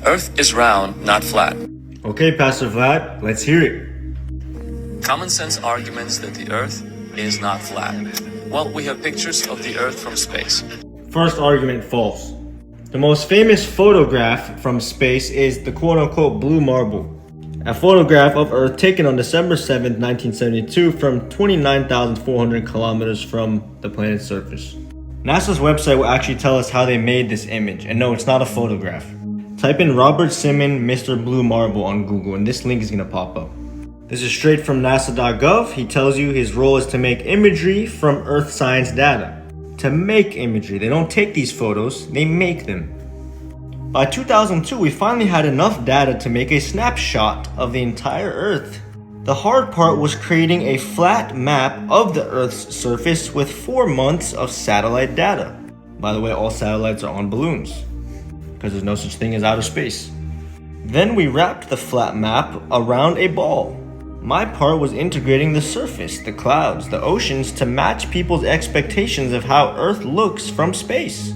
Earth is round, not flat. Okay, Pastor Vlad, let's hear it. Common sense arguments that the Earth is not flat. Well, we have pictures of the Earth from space. First argument, false. The most famous photograph from space is the quote-unquote blue marble, a photograph of Earth taken on December 7th, 1972 from 29,400 kilometers from the planet's surface. NASA's website will actually tell us how they made this image, and no, it's not a photograph. Type in Robert Simon Mr. Blue Marble on Google and this link is going to pop up. This is straight from NASA.gov. He tells you his role is to make imagery from Earth science data. To make imagery. They don't take these photos, they make them. By 2002, we finally had enough data to make a snapshot of the entire Earth. The hard part was creating a flat map of the Earth's surface with 4 months of satellite data. By the way, all satellites are on balloons, because there's no such thing as outer space. Then we wrapped the flat map around a ball. My part was integrating the surface, the clouds, the oceans to match people's expectations of how Earth looks from space.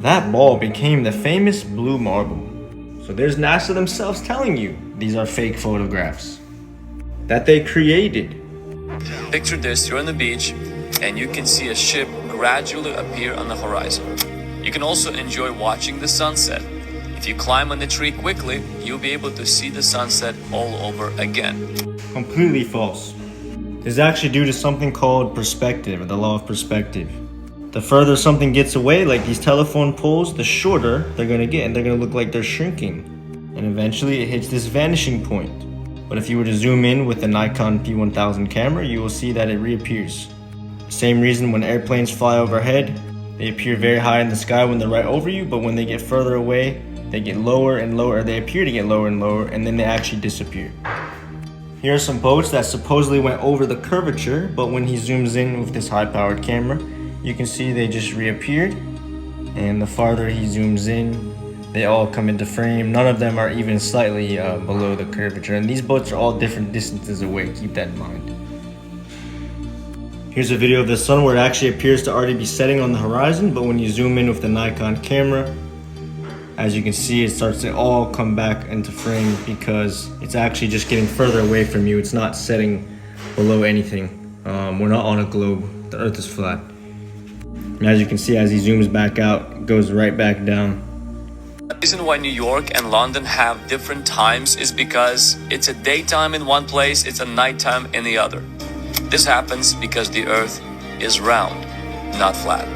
That ball became the famous blue marble. So there's NASA themselves telling you these are fake photographs that they created. Picture this, you're on the beach and you can see a ship gradually appear on the horizon. You can also enjoy watching the sunset. If you climb on the tree quickly, you'll be able to see the sunset all over again. Completely false. This is actually due to something called perspective, or the law of perspective. The further something gets away, like these telephone poles, the shorter they're gonna get, and they're gonna look like they're shrinking. And eventually it hits this vanishing point. But if you were to zoom in with the Nikon P1000 camera, you will see that it reappears. Same reason when airplanes fly overhead, they appear very high in the sky when they're right over you, but when they get further away, they get lower and lower, or they appear to get lower and lower, and then they actually disappear. Here are some boats that supposedly went over the curvature, but when he zooms in with this high-powered camera, you can see they just reappeared. And the farther he zooms in, they all come into frame. None of them are even slightly below the curvature. And these boats are all different distances away, keep that in mind. Here's a video of the sun where it actually appears to already be setting on the horizon, but when you zoom in with the Nikon camera, as you can see, it starts to all come back into frame because it's actually just getting further away from you. It's not setting below anything. We're not on a globe. The Earth is flat. And as you can see, as he zooms back out, it goes right back down. The reason why New York and London have different times is because it's a daytime in one place, it's a nighttime in the other. This happens because the Earth is round, not flat.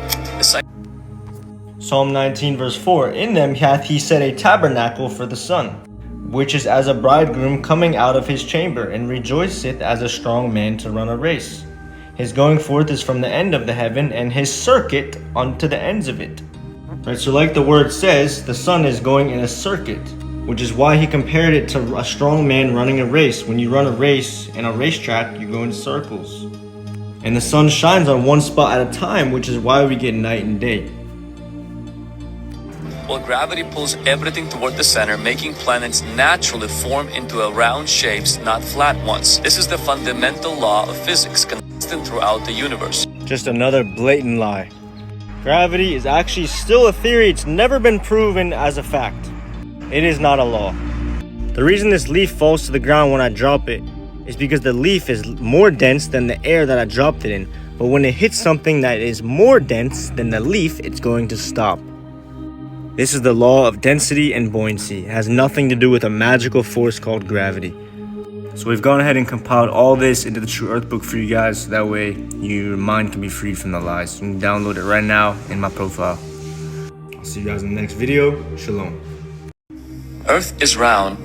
Psalm 19 verse 4, in them hath he set a tabernacle for the sun, which is as a bridegroom coming out of his chamber, and rejoiceth as a strong man to run a race. His going forth is from the end of the heaven, and his circuit unto the ends of it. Right, so like the word says, the sun is going in a circuit, which is why he compared it to a strong man running a race. When you run a race in a racetrack, you go in circles. And the sun shines on one spot at a time, which is why we get night and day. Well, gravity pulls everything toward the center, making planets naturally form into round shapes, not flat ones. This is the fundamental law of physics, consistent throughout the universe. Just another blatant lie. Gravity is actually still a theory. It's never been proven as a fact. It is not a law. The reason this leaf falls to the ground when I drop it is because the leaf is more dense than the air that I dropped it in. But when it hits something that is more dense than the leaf, it's going to stop. This is the law of density and buoyancy. It has nothing to do with a magical force called gravity. So we've gone ahead and compiled all this into the True Earth book for you guys. That way your mind can be free from the lies. You can download it right now in my profile. I'll see you guys in the next video. Shalom. Earth is round.